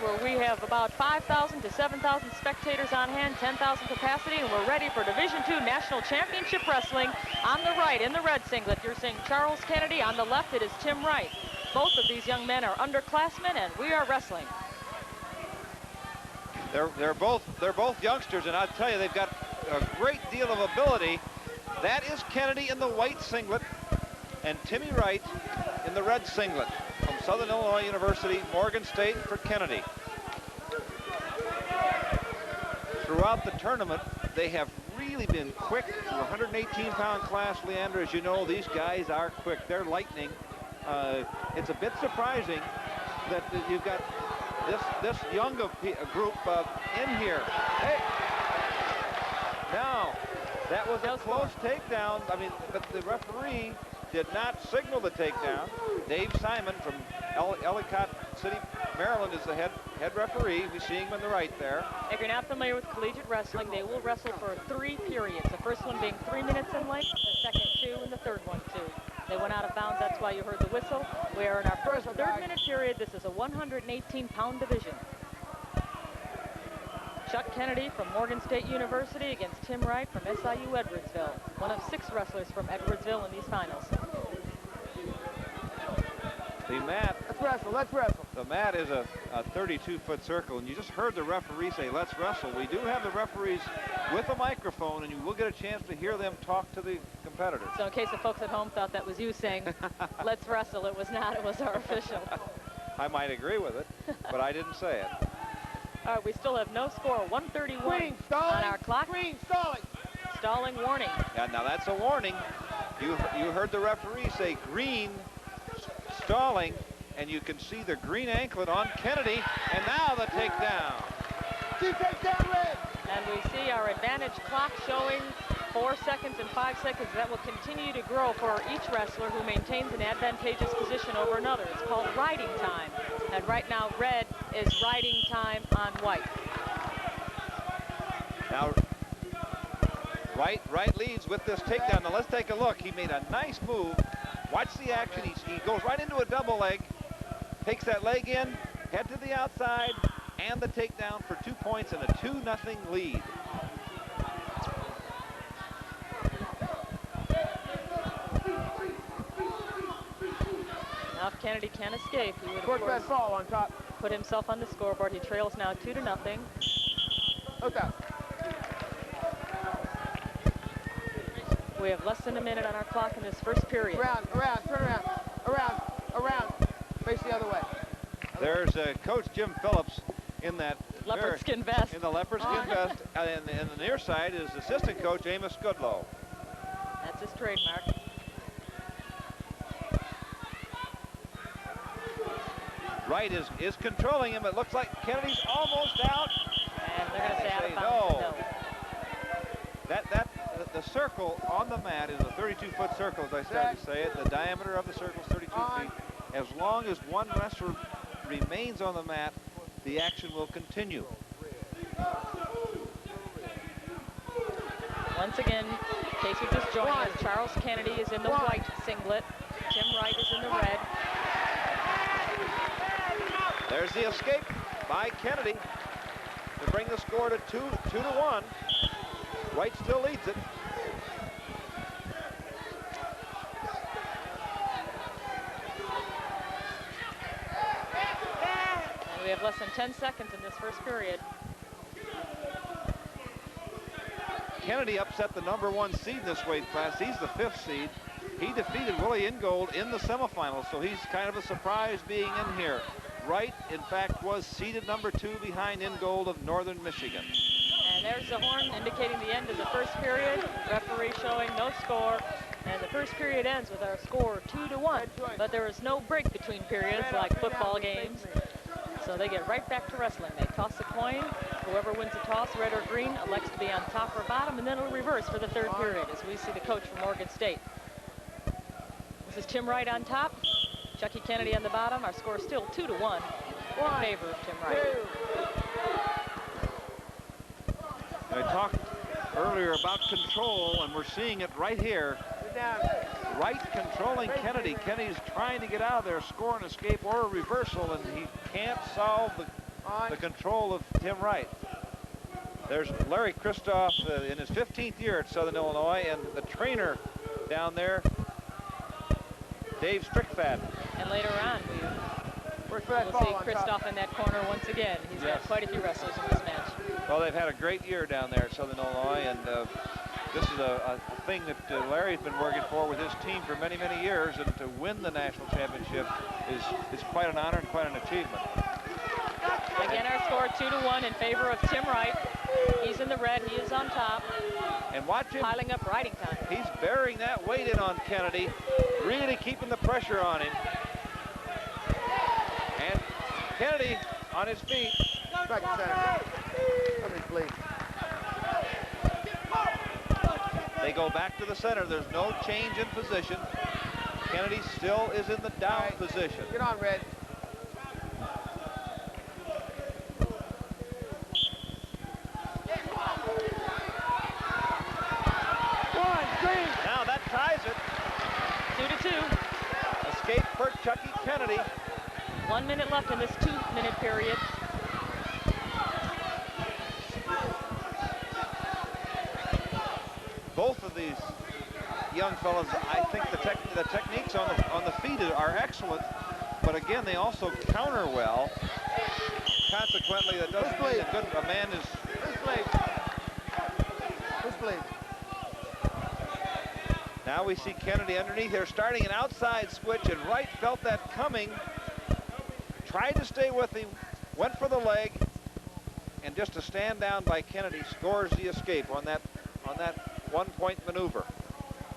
where we have about 5,000 to 7,000 spectators on hand, 10,000 capacity, and we're ready for Division II National Championship Wrestling. On the right, in the red singlet, you're seeing Charles Kennedy. On the left, it is Tim Wright. Both of these young men are underclassmen, and we are wrestling. They're both youngsters, and I'll tell you, they've got a great deal of ability. That is Kennedy in the white singlet, and Timmy Wright in the red singlet from Southern Illinois University, Morgan State for Kennedy. Throughout the tournament, they have really been quick. The 118-pound class, Leander, as you know, these guys are quick. They're lightning. It's a bit surprising that you've got this young group in here. Hey, now that was a close takedown. I mean, but the referee did not signal the takedown. Dave Simon from Ellicott City, Maryland, is the head referee. We see him on the right there. If you're not familiar with collegiate wrestling, they will wrestle for 3 periods. The first one being 3 minutes in length, the second 2, and the third one 2. They went out of bounds, that's why you heard the whistle. We are in our first 3rd-minute period. This is a 118-pound division. Chuck Kennedy from Morgan State University against Tim Wright from SIU Edwardsville. One of 6 wrestlers from Edwardsville in these finals. The mat. Let's wrestle, let's wrestle. The mat is a 32-foot circle, and you just heard the referee say, let's wrestle. We do have the referees with a microphone, and you will get a chance to hear them talk to the competitors. So in case the folks at home thought that was you saying, let's wrestle, it was not, it was our official. I might agree with it, but I didn't say it. All right, we still have no score, 131 Green, stalling, on our clock. Green, stalling. Stalling warning. Yeah, now that's a warning. You heard the referee say green, stalling, and you can see the green anklet on Kennedy, and now the takedown. Two takedown, red. And we see our advantage clock showing 4 seconds and 5 seconds. That will continue to grow for each wrestler who maintains an advantageous position over another. It's called riding time. And right now, red is riding time on white. Now, Wright leads with this takedown. Now let's take a look. He made a nice move. Watch the action. He goes right into a double leg, takes that leg in, head to the outside, and the takedown for 2 points and a 2-0 lead. Now if Kennedy can escape, he would Work that fall on top. put himself on the scoreboard. He trails now 2-0. Okay. We have less than a minute on our clock in this first period. Around, turn around. Face the other way. There's Coach Jim Phillips in that Leopard skin vest. In the leopard skin vest, and the near side is assistant coach Amos Goodlow. That's his trademark. Wright is controlling him. It looks like Kennedy's almost out. And they're going to say out of bounds. No. The circle on the mat is a 32-foot circle, as I started to say it. The diameter of the circle is 32 feet. As long as one wrestler remains on the mat, the action will continue. Once again, in case you're just joining us, Charles Kennedy is in the white singlet. Tim Wright is in the red. There's the escape by Kennedy to bring the score to 2-1. Wright still leads it. And we have less than 10 seconds in this first period. Kennedy upset the #1 seed in this weight class. He's the 5th seed. He defeated Willie Ingold in the semifinals, so he's kind of a surprise being in here. Wright, in fact, was seeded #2 behind Ingold of Northern Michigan. And there's the horn indicating the end of the first period. Referee showing no score. And the first period ends with our score 2-1. But there is no break between periods like football games. So they get right back to wrestling. They toss a coin. Whoever wins the toss, red or green, elects to be on top or bottom, and then it'll reverse for the third period as we see the coach from Morgan State. This is Tim Wright on top, Chucky Kennedy on the bottom. Our score is still 2-1 in favor of Tim Wright. I talked earlier about control, and we're seeing it right here. Wright controlling Kennedy. Kennedy's trying to get out of there, score and escape or a reversal, and he can't solve the the control of Tim Wright. There's Larry Kristoff in his 15th year at Southern Illinois, and the trainer down there, Dave Strickfat. And later on, we'll see Kristoff in that corner once again. He's got quite a few wrestlers in this match. Well, they've had a great year down there at Southern Illinois, and this is a thing that Larry's been working for with his team for many, many years, and to win the national championship is quite an honor and quite an achievement. Again, our score 2-1 in favor of Tim Wright. He's in the red, he is on top. And watch him piling up riding time. He's bearing that weight in on Kennedy, really keeping the pressure on him. And Kennedy on his feet. Back to center. Let me please. They go back to the center. There's no change in position. Kennedy still is in the down position. Get on, Red. Now that ties it. 2-2. Escape for Chucky Kennedy. 1 minute left in this 2-minute period. Both of these young fellas, I think the techniques on the feet are excellent, but again, they also counter well. Consequently, that doesn't mean a man is. This blade. Now we see Kennedy underneath here, starting an outside switch, and Wright felt that coming. Tried to stay with him, went for the leg, and just a stand down by Kennedy scores the escape on that 1-point maneuver.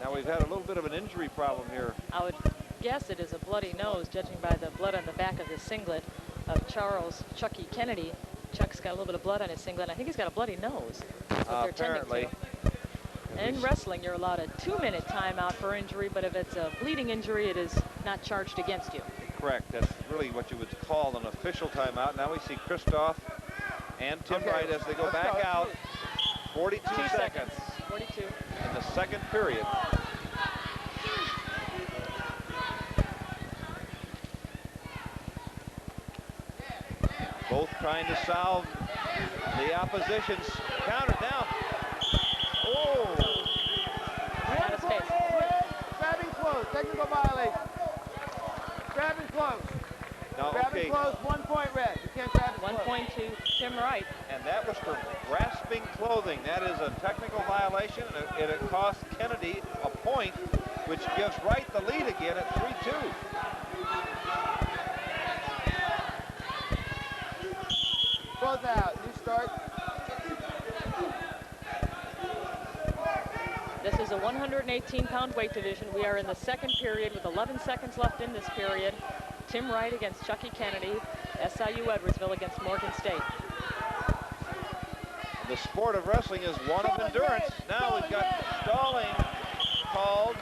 Now we've had a little bit of an injury problem here. I would guess it is a bloody nose, judging by the blood on the back of the singlet of Charles Chucky Kennedy. Chuck's got a little bit of blood on his singlet. I think he's got a bloody nose. That's what they're tending Apparently. to. And in wrestling, you're allowed a 2-minute timeout for injury, but if it's a bleeding injury, it is not charged against you. Correct. That's really what you would call an official timeout. Now we see Kristoff and Tim Wright as they go back out. 42 seconds. 42. In the second period. Both trying to solve the opposition's counter down. Oh! Out of space. Grabbing close. Technical violation. Grabbing close. No, Grabbing close. 1 point, Red. You can't grab it 1 close. point to Tim Wright. And that was for grasping clothing. That is a technical violation, and it cost Kennedy a point, which gives Wright the lead again at 3-2. Both out. New start. This is a 118-pound weight division. We are in the second period with 11 seconds left in this period. Tim Wright against Chucky Kennedy. SIU Edwardsville against Morgan State. The sport of wrestling is one of endurance. Now we've got stalling called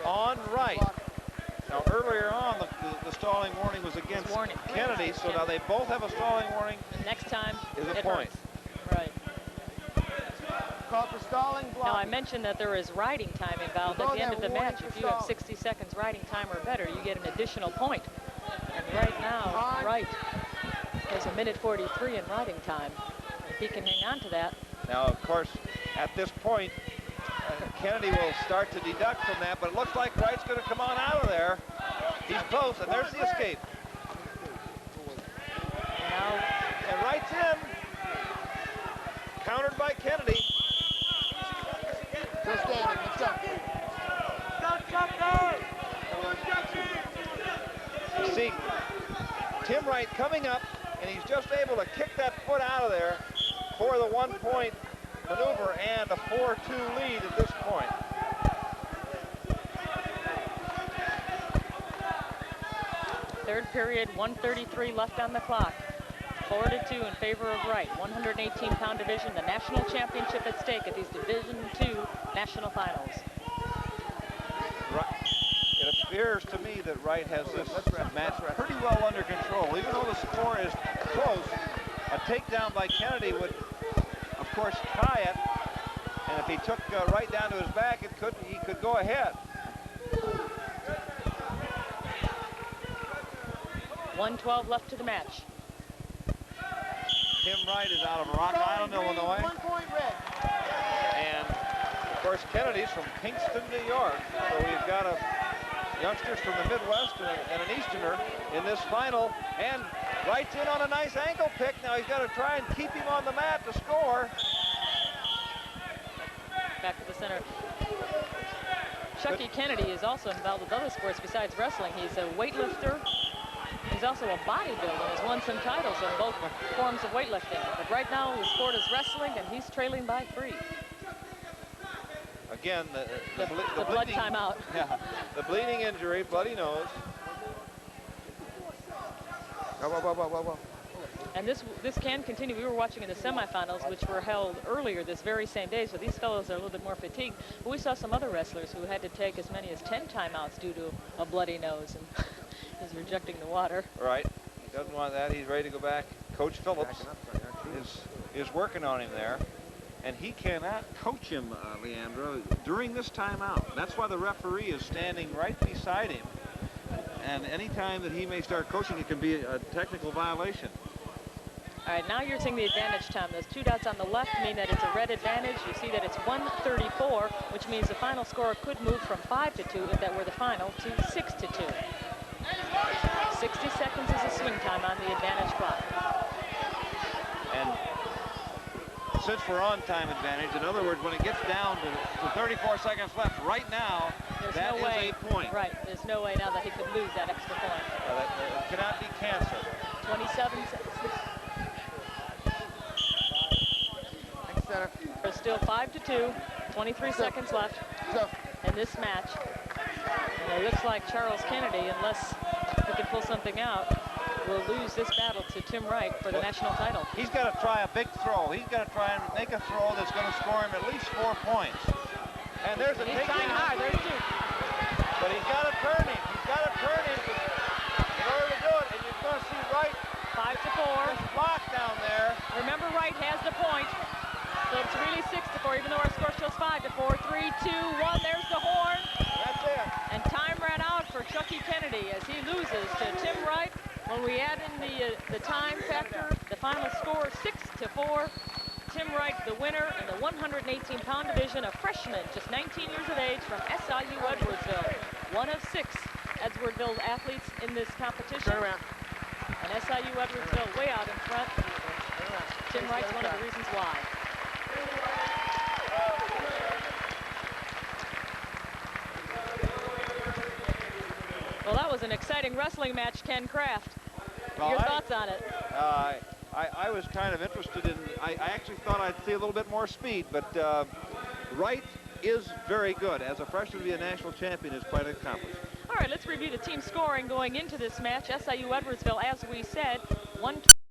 on Wright. Now earlier on, the stalling warning was against Kennedy, so now they both have a stalling warning. The next time is a point. Right. Call for stalling, blocking. Now I mentioned that there is riding time involved at the end of the match. If you have 60 seconds riding time or better, you get an additional point. And right now, Wright has 1:43 in riding time. If he can hang on to that. Now, of course, at this point, Kennedy will start to deduct from that, but it looks like Wright's going to come on out of there. He's close, and there's the escape. And Wright's in. Countered by Kennedy. Still standing. Let's go. You see Tim Wright coming up, and he's just able to kick that foot out of there for the 1-point maneuver and a 4-2 lead at this point. Third period, 1:33 left on the clock. 4-2 in favor of Wright. 118-pound division, the national championship at stake at these Division II national finals. It appears to me that Wright has this match pretty well under control. Even though the score is close, a takedown by Kennedy would, of course, tie it. And if he took Wright down to his back, he could go ahead. 1:12 left to the match. Wright is out of Rock Island, Illinois. 1 point red. And, of course, Kennedy's from Kingston, New York. So we've got youngsters from the Midwest and an Easterner in this final. And Wright's in on a nice ankle pick. Now he's got to try and keep him on the mat to score. Back to the center. Chucky Kennedy is also involved with other sports besides wrestling. He's a weightlifter. He's also a bodybuilder. He's won some titles in both forms of weightlifting. But right now, his sport is wrestling, and he's trailing by 3. Again, the blood bleeding, timeout. Yeah, the bleeding injury, bloody nose. Whoa. And this can continue. We were watching in the semifinals, which were held earlier this very same day, so these fellows are a little bit more fatigued. But we saw some other wrestlers who had to take as many as 10 timeouts due to a bloody nose and is rejecting the water. Right. He doesn't want that. He's ready to go back. Coach Phillips is working on him there. And he cannot coach him, Leandro, during this timeout. That's why the referee is standing right beside him. And any time that he may start coaching, it can be a technical violation. All right, now you're seeing the advantage time. Those 2 dots on the left mean that it's a red advantage. You see that it's 134, which means the final score could move from 5-2, if that were the final, to 6-2. 60 seconds is a swing time on the advantage clock. And since we're on time advantage, in other words, when it gets down to 34 seconds left right now, that is a point. Right, there's no way now that he could lose that extra point. That cannot be canceled. 27 seconds. Center. There's still 5-2, 23 seconds left in this match. And it looks like Charles Kennedy, unless he can pull something out, will lose this battle to Tim Wright for the national title. He's got to try a big throw. He's got to try and make a throw that's going to score him at least 4 points. And there's a He's trying hard. There's 2. But he's got to turn him. He's got to turn him in order to do it. And you're going to see Wright 5-4. just block down there. Remember, Wright has the point. So it's really 6-4, even though our score shows 5-4. 3, 2, 1. There's the horn. That's it. And time ran out for Chucky Kennedy as he loses to Tim Wright. When we add in the time factor, the final score 6-4. Tim Wright, the winner in the 118-pound division, a freshman, just 19 years of age, from SIU Edwardsville. 1 of 6 Edwardsville athletes in this competition. Turn around. And SIU Edwardsville way out in front. Tim Wright's one of the reasons why. Well, that was an exciting wrestling match, Ken Kraft. Well, Your thoughts on it? I was kind of interested in, I actually thought I'd see a little bit more speed, but Wright is very good. As a freshman to be a national champion is quite an accomplishment. All right, let's review the team scoring going into this match. SIU Edwardsville, as we said, 1